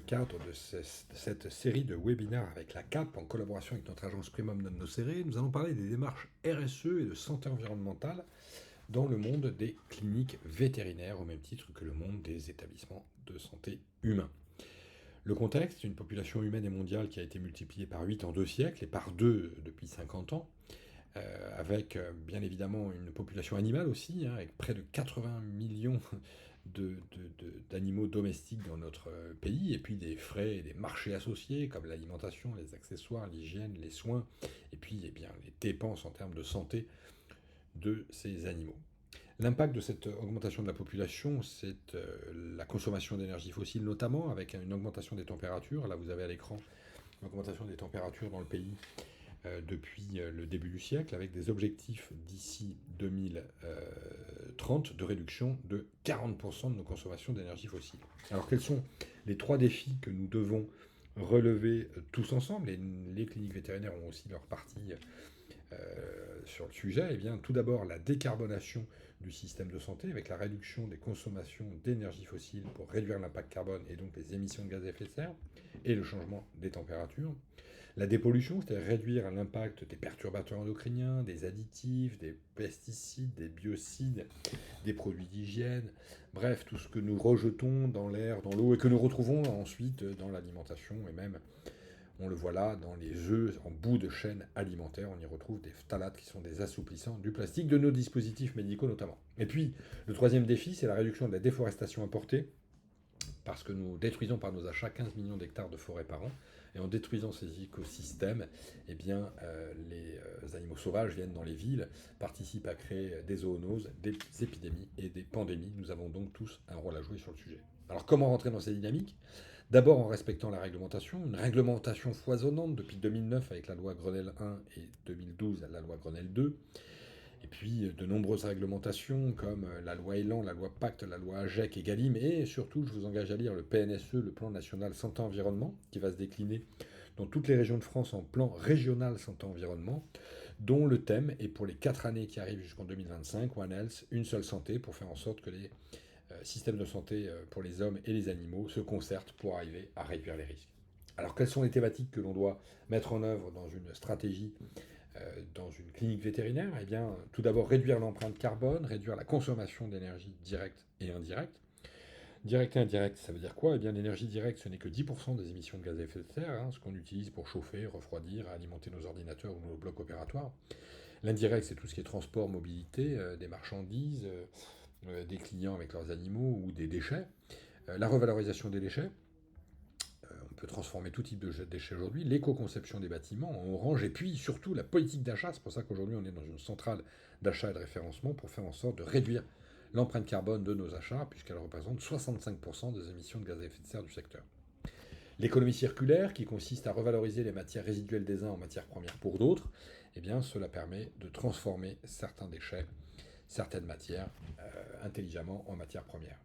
cadre de cette série de webinaires avec la CAP, en collaboration avec notre agence Primum Non Nocere, nous allons parler des démarches RSE et de santé environnementale dans le monde des cliniques vétérinaires, au même titre que le monde des établissements de santé humains. Le contexte, une population humaine et mondiale qui a été multipliée par 8 en 2 siècles et par 2 depuis 50 ans, avec bien évidemment une population animale aussi, avec près de 80 millions d'animaux domestiques dans notre pays, et puis des frais et des marchés associés comme l'alimentation, les accessoires, l'hygiène, les soins, et puis eh bien, les dépenses en termes de santé de ces animaux. L'impact de cette augmentation de la population, c'est la consommation d'énergie fossile notamment, avec une augmentation des températures. Là, vous avez à l'écran l'augmentation des températures dans le pays depuis le début du siècle, avec des objectifs d'ici 2030 de réduction de 40% de nos consommations d'énergie fossile. Alors quels sont les 3 défis que nous devons relever tous ensemble, et les cliniques vétérinaires ont aussi leur partie sur le sujet? Eh bien, tout d'abord, la décarbonation du système de santé avec la réduction des consommations d'énergie fossile pour réduire l'impact carbone et donc les émissions de gaz à effet de serre et le changement des températures. La dépollution, c'est-à-dire réduire l'impact des perturbateurs endocriniens, des additifs, des pesticides, des biocides, des produits d'hygiène, bref, tout ce que nous rejetons dans l'air, dans l'eau et que nous retrouvons ensuite dans l'alimentation et même on le voit là dans les œufs en bout de chaîne alimentaire. On y retrouve des phtalates qui sont des assouplissants du plastique, de nos dispositifs médicaux notamment. Et puis, le troisième défi, c'est la réduction de la déforestation importée, parce que nous détruisons par nos achats 15 millions d'hectares de forêt par an. Et en détruisant ces écosystèmes, eh bien, les animaux sauvages viennent dans les villes, participent à créer des zoonoses, des épidémies et des pandémies. Nous avons donc tous un rôle à jouer sur le sujet. Alors comment rentrer dans ces dynamiques? D'abord en respectant la réglementation, une réglementation foisonnante depuis 2009 avec la loi Grenelle 1 et 2012 la loi Grenelle 2. Et puis de nombreuses réglementations comme la loi Elan, la loi Pacte, la loi AGEC et Galim. Et surtout, je vous engage à lire le PNSE, le plan national santé-environnement, qui va se décliner dans toutes les régions de France en plan régional santé-environnement, dont le thème est pour les 4 années qui arrivent jusqu'en 2025, One Health, une seule santé, pour faire en sorte que les systèmes de santé pour les hommes et les animaux se concertent pour arriver à réduire les risques. Alors quelles sont les thématiques que l'on doit mettre en œuvre dans une stratégie dans une clinique vétérinaire? Eh bien, tout d'abord, réduire l'empreinte carbone, réduire la consommation d'énergie directe et indirecte. Direct et indirect, ça veut dire quoi? Eh bien, l'énergie directe, ce n'est que 10% des émissions de gaz à effet de serre, ce qu'on utilise pour chauffer, refroidir, alimenter nos ordinateurs ou nos blocs opératoires. L'indirect, c'est tout ce qui est transport, mobilité, des marchandises, des clients avec leurs animaux ou des déchets. La revalorisation des déchets, on peut transformer tout type de déchets aujourd'hui, l'éco-conception des bâtiments en orange, et puis surtout la politique d'achat. C'est pour ça qu'aujourd'hui on est dans une centrale d'achat et de référencement pour faire en sorte de réduire l'empreinte carbone de nos achats, puisqu'elle représente 65% des émissions de gaz à effet de serre du secteur. L'économie circulaire, qui consiste à revaloriser les matières résiduelles des uns en matières premières pour d'autres, eh bien, cela permet de transformer certains déchets, certaines matières, intelligemment en matières premières.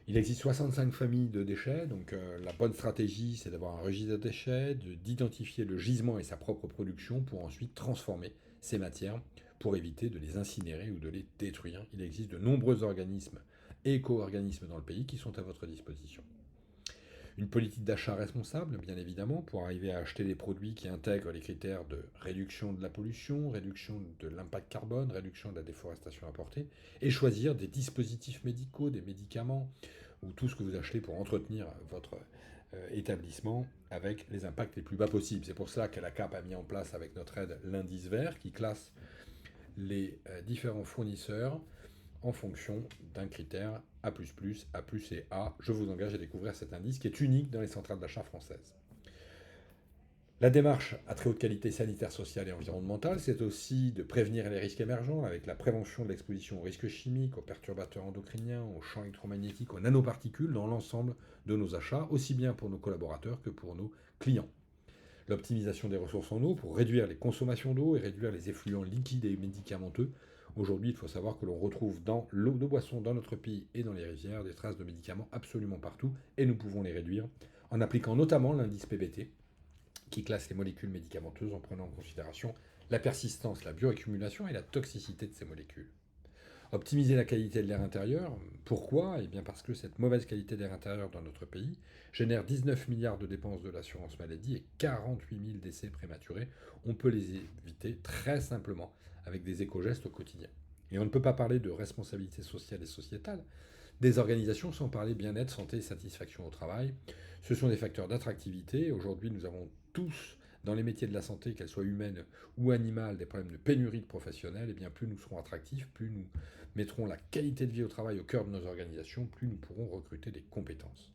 Il existe 65 familles de déchets, donc la bonne stratégie, c'est d'avoir un registre de déchets, d'identifier le gisement et sa propre production pour ensuite transformer ces matières pour éviter de les incinérer ou de les détruire. Il existe de nombreux organismes, éco-organismes dans le pays qui sont à votre disposition. Une politique d'achat responsable, bien évidemment, pour arriver à acheter des produits qui intègrent les critères de réduction de la pollution, réduction de l'impact carbone, réduction de la déforestation apportée, et choisir des dispositifs médicaux, des médicaments, ou tout ce que vous achetez pour entretenir votre établissement avec les impacts les plus bas possibles. C'est pour cela que la CAP a mis en place avec notre aide l'indice vert qui classe les différents fournisseurs en fonction d'un critère A++, A+, et A. Je vous engage à découvrir cet indice qui est unique dans les centrales d'achat françaises. La démarche à très haute qualité sanitaire, sociale et environnementale, c'est aussi de prévenir les risques émergents avec la prévention de l'exposition aux risques chimiques, aux perturbateurs endocriniens, aux champs électromagnétiques, aux nanoparticules dans l'ensemble de nos achats, aussi bien pour nos collaborateurs que pour nos clients. L'optimisation des ressources en eau pour réduire les consommations d'eau et réduire les effluents liquides et médicamenteux. Aujourd'hui, il faut savoir que l'on retrouve dans l'eau de boisson dans notre pays et dans les rivières des traces de médicaments absolument partout, et nous pouvons les réduire en appliquant notamment l'indice PBT, qui classe les molécules médicamenteuses en prenant en considération la persistance, la bioaccumulation et la toxicité de ces molécules. Optimiser la qualité de l'air intérieur, pourquoi? Eh bien parce que cette mauvaise qualité d'air intérieur dans notre pays génère 19 milliards de dépenses de l'assurance maladie et 48 000 décès prématurés. On peut les éviter très simplement avec des éco-gestes au quotidien. Et on ne peut pas parler de responsabilité sociale et sociétale des organisations sans parler bien-être, santé et satisfaction au travail. Ce sont des facteurs d'attractivité. Aujourd'hui, nous avons tous, dans les métiers de la santé, qu'elles soient humaines ou animales, des problèmes de pénurie de professionnels. Et bien plus nous serons attractifs, plus nous mettrons la qualité de vie au travail au cœur de nos organisations, plus nous pourrons recruter des compétences.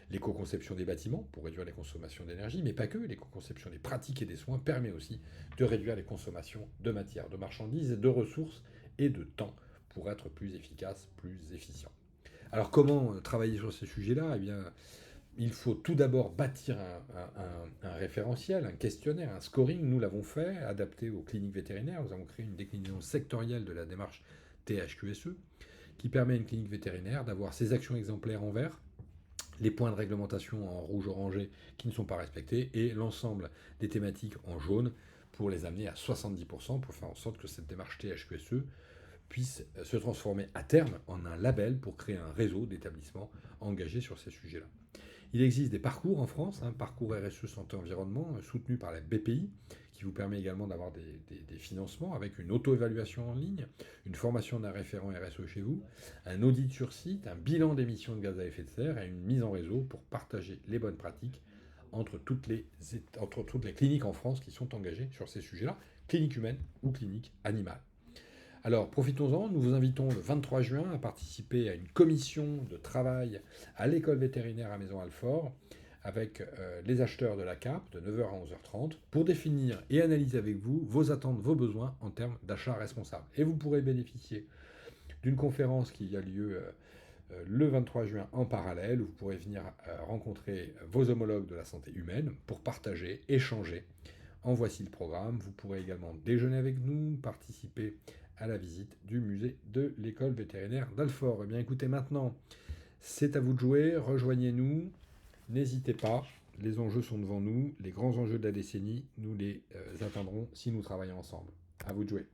L'éco-conception des bâtiments pour réduire les consommations d'énergie, mais pas que. L'éco-conception des pratiques et des soins permet aussi de réduire les consommations de matières, de marchandises, de ressources et de temps pour être plus efficace, plus efficient. Alors comment travailler sur ces sujets-là? Eh bien, il faut tout d'abord bâtir un référentiel, un questionnaire, un scoring. Nous l'avons fait, adapté aux cliniques vétérinaires. Nous avons créé une déclinaison sectorielle de la démarche THQSE qui permet à une clinique vétérinaire d'avoir ses actions exemplaires en vert, les points de réglementation en rouge-orangé qui ne sont pas respectés et l'ensemble des thématiques en jaune pour les amener à 70% pour faire en sorte que cette démarche THQSE puisse se transformer à terme en un label pour créer un réseau d'établissements engagés sur ces sujets-là. Il existe des parcours en France, un parcours RSE santé-environnement soutenu par la BPI, qui vous permet également d'avoir des financements avec une auto-évaluation en ligne, une formation d'un référent RSE chez vous, un audit sur site, un bilan d'émissions de gaz à effet de serre et une mise en réseau pour partager les bonnes pratiques entre toutes les cliniques en France qui sont engagées sur ces sujets-là, cliniques humaines ou cliniques animales. Alors profitons-en, nous vous invitons le 23 juin à participer à une commission de travail à l'école vétérinaire à Maison-Alfort avec les acheteurs de la CAP de 9h à 11h30 pour définir et analyser avec vous vos attentes, vos besoins en termes d'achat responsable. Et vous pourrez bénéficier d'une conférence qui a lieu le 23 juin en parallèle où vous pourrez venir rencontrer vos homologues de la santé humaine pour partager, échanger. En voici le programme. Vous pourrez également déjeuner avec nous, participer à la visite du musée de l'école vétérinaire d'Alfort. Eh bien écoutez, maintenant, c'est à vous de jouer, rejoignez-nous, n'hésitez pas, les enjeux sont devant nous, les grands enjeux de la décennie, nous les atteindrons si nous travaillons ensemble. À vous de jouer.